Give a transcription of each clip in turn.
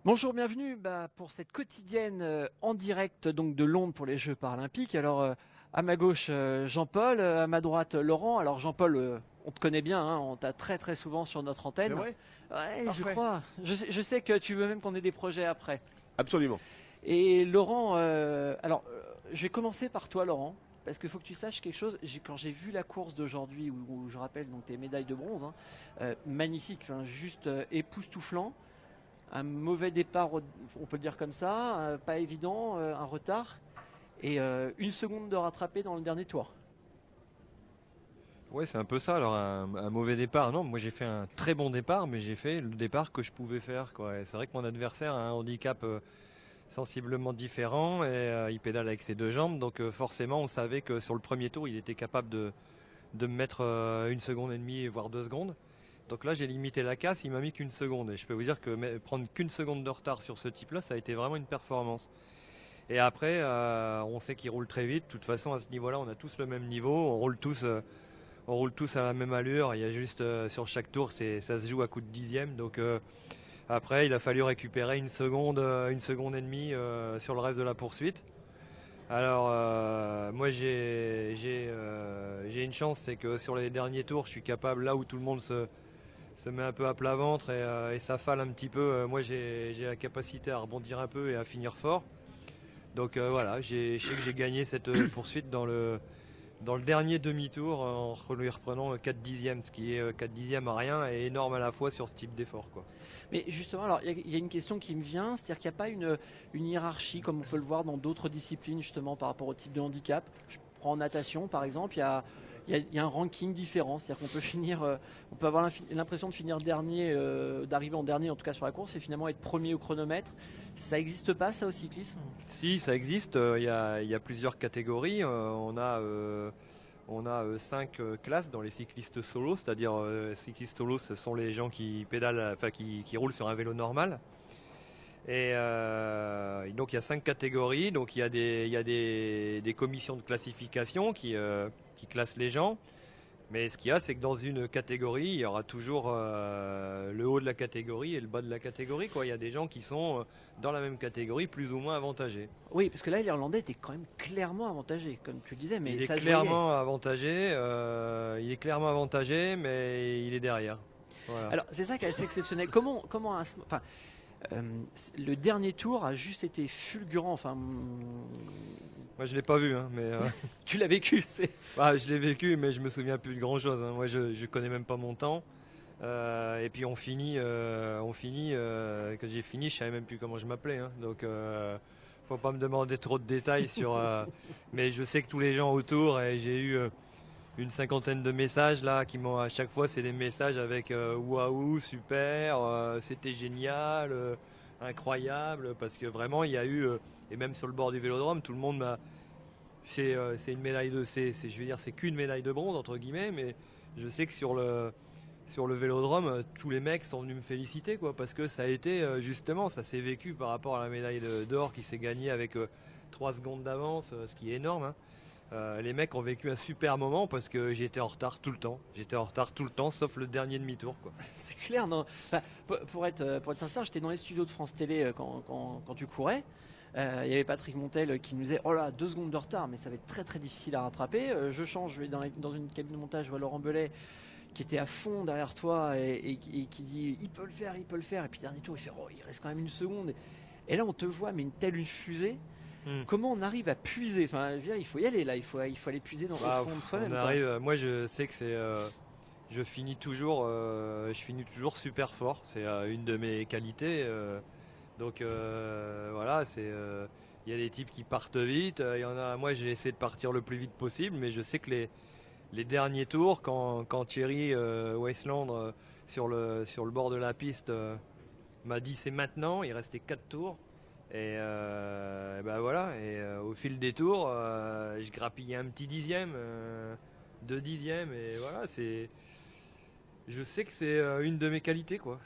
Bonjour, bienvenue pour cette quotidienne en direct donc de Londres pour les Jeux paralympiques. Alors à ma gauche Jean-Paul, à ma droite Laurent. Alors Jean-Paul, on te connaît bien, hein, on t'a très très souvent sur notre C'est antenne. vrai? Ouais, je Parfait. crois. Je sais que tu veux même qu'on ait des projets après. Absolument. Et Laurent, je vais commencer par toi Laurent. Parce qu'il faut que tu saches quelque chose, quand j'ai vu la course d'aujourd'hui, où je rappelle donc tes médailles de bronze, hein, magnifique, enfin, juste époustouflant. Un mauvais départ, on peut le dire comme ça, pas évident, un retard, et une seconde de rattraper dans le dernier tour. Ouais, c'est un peu ça. Alors, un mauvais départ, non. Moi, j'ai fait un très bon départ, mais j'ai fait le départ que je pouvais faire, quoi. Et c'est vrai que mon adversaire a un handicap sensiblement différent et il pédale avec ses deux jambes. Donc, forcément, on savait que sur le premier tour, il était capable de me mettre une seconde et demie, voire 2 secondes. Donc là, j'ai limité la casse. Il m'a mis qu'une seconde. Et je peux vous dire que prendre qu'une seconde de retard sur ce type-là, ça a été vraiment une performance. Et après, on sait qu'il roule très vite. De toute façon, à ce niveau-là, on a tous le même niveau. On roule tous à la même allure. Il y a juste sur chaque tour, ça se joue à coup de dixième. Donc après, il a fallu récupérer une seconde et demie sur le reste de la poursuite. Alors moi, j'ai une chance, c'est que sur les derniers tours, je suis capable, là où tout le monde se met un peu à plat ventre et s'affale un petit peu. Moi, j'ai la capacité à rebondir un peu et à finir fort. Donc voilà, je sais que j'ai gagné cette poursuite dans le dernier demi-tour en lui reprenant 4 dixièmes, ce qui est 4 dixièmes à rien et énorme à la fois sur ce type d'effort, quoi. Mais justement, alors il y a une question qui me vient, c'est-à-dire qu'il n'y a pas une hiérarchie comme on peut le voir dans d'autres disciplines justement par rapport au type de handicap. Je prends en natation par exemple, il y a un ranking différent, c'est-à-dire qu'on peut finir, on peut avoir l'impression de finir dernier, d'arriver en dernier en tout cas sur la course et finalement être premier au chronomètre. Ça n'existe pas ça au cyclisme? Si, ça existe, il y a plusieurs catégories. On a 5 classes dans les cyclistes solos, c'est-à-dire cyclistes solos, ce sont les gens qui pédalent, enfin qui roulent sur un vélo normal. Et donc il y a 5 catégories, donc il y a des commissions de classification qui classent les gens. Mais ce qu'il y a, c'est que dans une catégorie, il y aura toujours le haut de la catégorie et le bas de la catégorie, quoi. Il y a des gens qui sont dans la même catégorie plus ou moins avantagés. Oui, parce que là l'Irlandais était quand même clairement avantagé, comme tu le disais, mais Il est ça se voyait. clairement avantagé, mais il est derrière. Voilà. Alors c'est ça qui est assez exceptionnel. Comment enfin, euh, le dernier tour a juste été fulgurant. Enfin, Moi je l'ai pas vu, hein, mais tu l'as vécu. je l'ai vécu, mais je me souviens plus de grand chose, hein. Moi je connais même pas mon temps. Et puis quand j'ai fini, je savais même plus comment je m'appelais, hein. Donc faut pas me demander trop de détails sur. Mais je sais que tous les gens autour, et j'ai eu une cinquantaine de messages là qui m'ont à chaque fois, c'est des messages avec waouh, super, c'était génial, incroyable, parce que vraiment il y a eu et même sur le bord du Vélodrome, tout le monde m'a. C'est une médaille je veux dire, c'est qu'une médaille de bronze entre guillemets, mais je sais que sur le Vélodrome, tous les mecs sont venus me féliciter, quoi, parce que ça a été justement, ça s'est vécu par rapport à la médaille d'or qui s'est gagnée avec 3 secondes d'avance, ce qui est énorme, hein. Les mecs ont vécu un super moment parce que j'étais en retard tout le temps. J'étais en retard tout le temps, sauf le dernier demi-tour, quoi. C'est clair, non. Enfin, pour être sincère, j'étais dans les studios de France Télé quand tu courais. Il y avait Patrick Montel qui nous disait oh là 2 secondes de retard, mais ça va être très très difficile à rattraper. Je change, je vais dans une cabine de montage, je vois Laurent Belay qui était à fond derrière toi et qui dit il peut le faire, il peut le faire. Et puis dernier tour, il fait oh il reste quand même une seconde. Et là on te voit mais telle une fusée. Hmm. Comment on arrive à puiser? Enfin, je veux dire, il faut y aller là, il faut aller puiser au fond de soi-même, on quoi. arrive. Moi, je sais que je finis toujours super fort. C'est une de mes qualités. Donc voilà, il y a des types qui partent vite. Il y en a. Moi, j'ai essayé de partir le plus vite possible, mais je sais que les derniers tours, quand Thierry Weisland sur le bord de la piste m'a dit c'est maintenant, il restait 4 tours. Et ben voilà, et au fil des tours, je grappillais un petit dixième, 2 dixièmes, et voilà, Je sais que c'est une de mes qualités, quoi.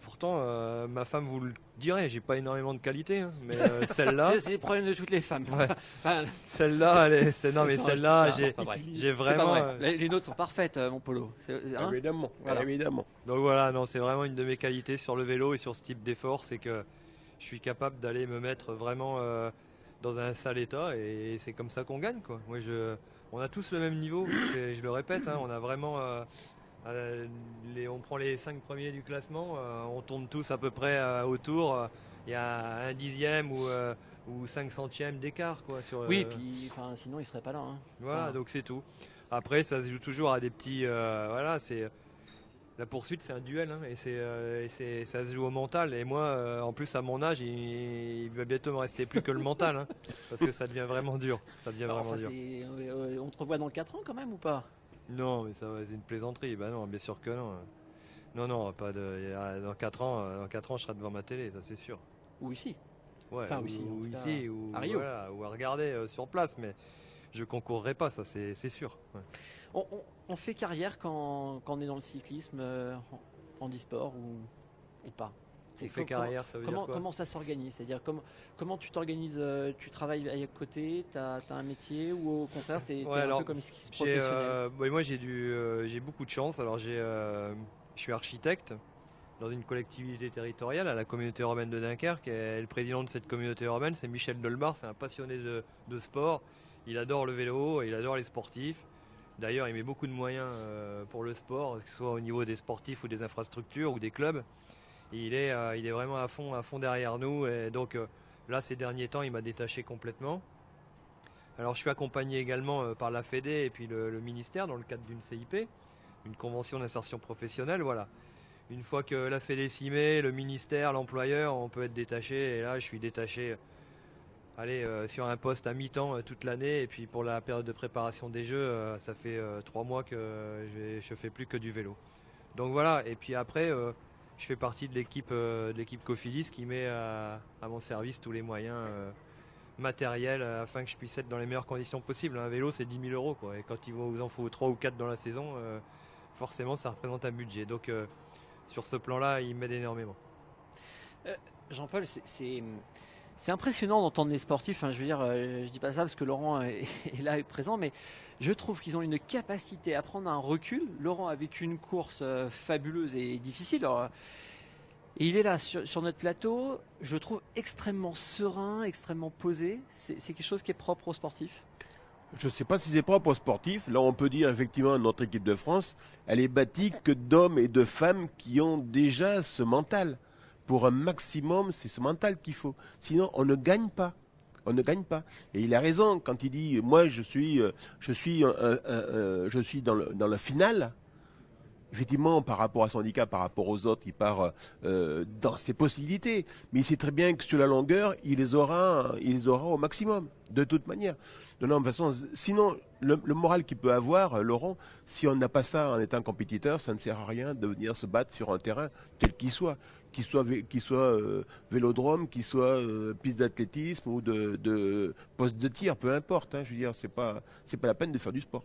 Pourtant, ma femme vous le dirait, j'ai pas énormément de qualités, hein, mais celle-là. C'est le problème de toutes les femmes. Ouais. Enfin, Celle-là, non, mais non, celle-là, c'est pas vrai. j'ai c'est pas vraiment. vrai. Les nôtres sont parfaites, mon Polo. Hein Évidemment, Voilà. évidemment. Donc voilà, non, c'est vraiment une de mes qualités sur le vélo et sur ce type d'effort, c'est que je suis capable d'aller me mettre vraiment dans un sale état et c'est comme ça qu'on gagne, quoi. Moi, on a tous le même niveau, je le répète, hein, on a vraiment. On prend les 5 premiers du classement, on tourne tous à peu près autour. Il y a un dixième ou 5 centièmes d'écart, quoi. Oui, puis sinon il serait pas là. Hein. Voilà, donc c'est tout. Après, ça se joue toujours à des petits. Voilà, la poursuite, c'est un duel, hein, et ça se joue au mental. Et moi, en plus, à mon âge, il va bientôt me rester plus que le mental, hein, parce que ça devient vraiment dur. Ça devient vraiment dur. On te revoit dans 4 ans quand même ou pas? Non, mais ça, c'est une plaisanterie. Bah non, bien sûr que non. Non, pas de. Dans 4 ans, je serai devant ma télé, ça c'est sûr. Ou ici. Ouais, Enfin, ou ici, ou à Rio. Voilà, ou à regarder sur place, mais je concourrai pas, ça c'est sûr. Ouais. On fait carrière quand on est dans le cyclisme, en e-sport ou pas? On fait carrière, ça veut dire quoi? Comment ça s'organise? C'est-à-dire comment tu t'organises? Tu travailles à côté, tu as un métier ou au contraire tu es un peu comme cycliste professionnel? Moi j'ai beaucoup de chance. Alors je suis architecte dans une collectivité territoriale à la communauté urbaine de Dunkerque et le président de cette communauté urbaine c'est Michel Dolmar, c'est un passionné de sport. Il adore le vélo, il adore les sportifs. D'ailleurs il met beaucoup de moyens pour le sport, que ce soit au niveau des sportifs ou des infrastructures ou des clubs. Et il est vraiment à fond derrière nous. Et donc là, ces derniers temps, il m'a détaché complètement. Alors je suis accompagné également par la Fédé et puis le ministère dans le cadre d'une CIP, une convention d'insertion professionnelle. Voilà. Une fois que la Fédé s'y met, le ministère, l'employeur, on peut être détaché. Et là, je suis détaché sur un poste à mi-temps toute l'année. Et puis pour la période de préparation des Jeux, ça fait 3 mois que je fais plus que du vélo. Donc voilà. Et puis après... je fais partie de l'équipe Cofidis qui met à mon service tous les moyens matériels afin que je puisse être dans les meilleures conditions possibles. Un vélo, c'est 10 000 euros, quoi. Et quand il vous en faut 3 ou 4 dans la saison, forcément, ça représente un budget. Donc, sur ce plan-là, il m'aide énormément. Jean-Paul, c'est impressionnant d'entendre les sportifs. Je veux dire, je dis pas ça parce que Laurent est là, est présent, mais je trouve qu'ils ont une capacité à prendre un recul. Laurent a vécu une course fabuleuse et difficile. Alors, et il est là sur notre plateau. Je le trouve extrêmement serein, extrêmement posé. C'est quelque chose qui est propre aux sportifs. Je ne sais pas si c'est propre aux sportifs. Là, on peut dire effectivement notre équipe de France, elle est bâtie que d'hommes et de femmes qui ont déjà ce mental. Pour un maximum, c'est ce mental qu'il faut. Sinon, on ne gagne pas. On ne gagne pas. Et il a raison quand il dit, moi, je suis dans la finale. Effectivement, par rapport à son handicap, par rapport aux autres, il part dans ses possibilités. Mais il sait très bien que sur la longueur, il les aura au maximum, de toute manière. De toute façon, sinon, le moral qu'il peut avoir, Laurent, si on n'a pas ça en étant compétiteur, ça ne sert à rien de venir se battre sur un terrain tel qu'il soit vélodrome, qu'il soit piste d'athlétisme ou de poste de tir, peu importe. Je veux dire, c'est pas la peine de faire du sport.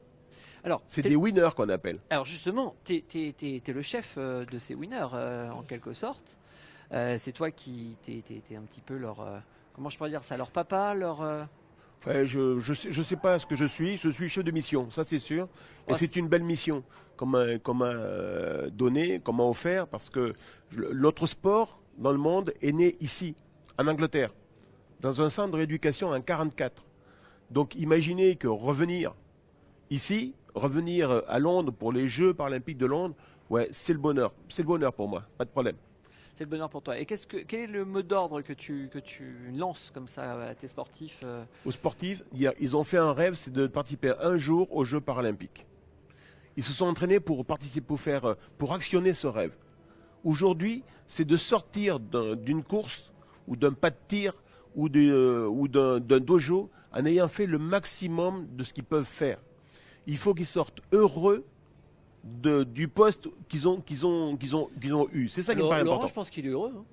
Alors, c'est des winners qu'on appelle. Alors justement, tu es le chef de ces winners en quelque sorte. C'est toi qui t'es un petit peu leur comment je pourrais dire ça, leur papa, leur. Enfin, je sais pas ce que je suis. Je suis chef de mission, ça c'est sûr. Et c'est une belle mission qu'on m'a donnée, qu'on m'a offert, parce que l'autre sport dans le monde est né ici, en Angleterre, dans un centre de rééducation en 1944. Donc imaginez que revenir ici, revenir à Londres pour les Jeux paralympiques de Londres, ouais, c'est le bonheur. C'est le bonheur pour moi, pas de problème. C'est le bonheur pour toi. Et quel est le mot d'ordre que tu lances comme ça à tes sportifs Aux sportifs, ils ont fait un rêve, c'est de participer un jour aux Jeux paralympiques. Ils se sont entraînés pour participer, pour actionner ce rêve. Aujourd'hui, c'est de sortir d'une course ou d'un pas de tir ou d'un dojo en ayant fait le maximum de ce qu'ils peuvent faire. Il faut qu'ils sortent heureux du poste qu'ils ont eu. C'est ça qui me paraît important. Je pense qu'il est heureux.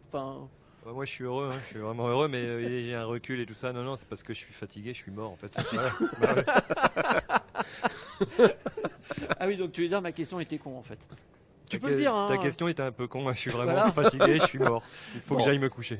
Enfin... moi je suis heureux, je suis vraiment heureux, mais j'ai un recul et tout ça. Non, c'est parce que je suis fatigué, je suis mort en fait. Ah oui, donc tu veux dire ma question était con en fait. Tu Ta peux le dire. Ta Hein. question était un peu con, je suis vraiment Voilà. fatigué, je suis mort. Il faut Bon. que j'aille me coucher.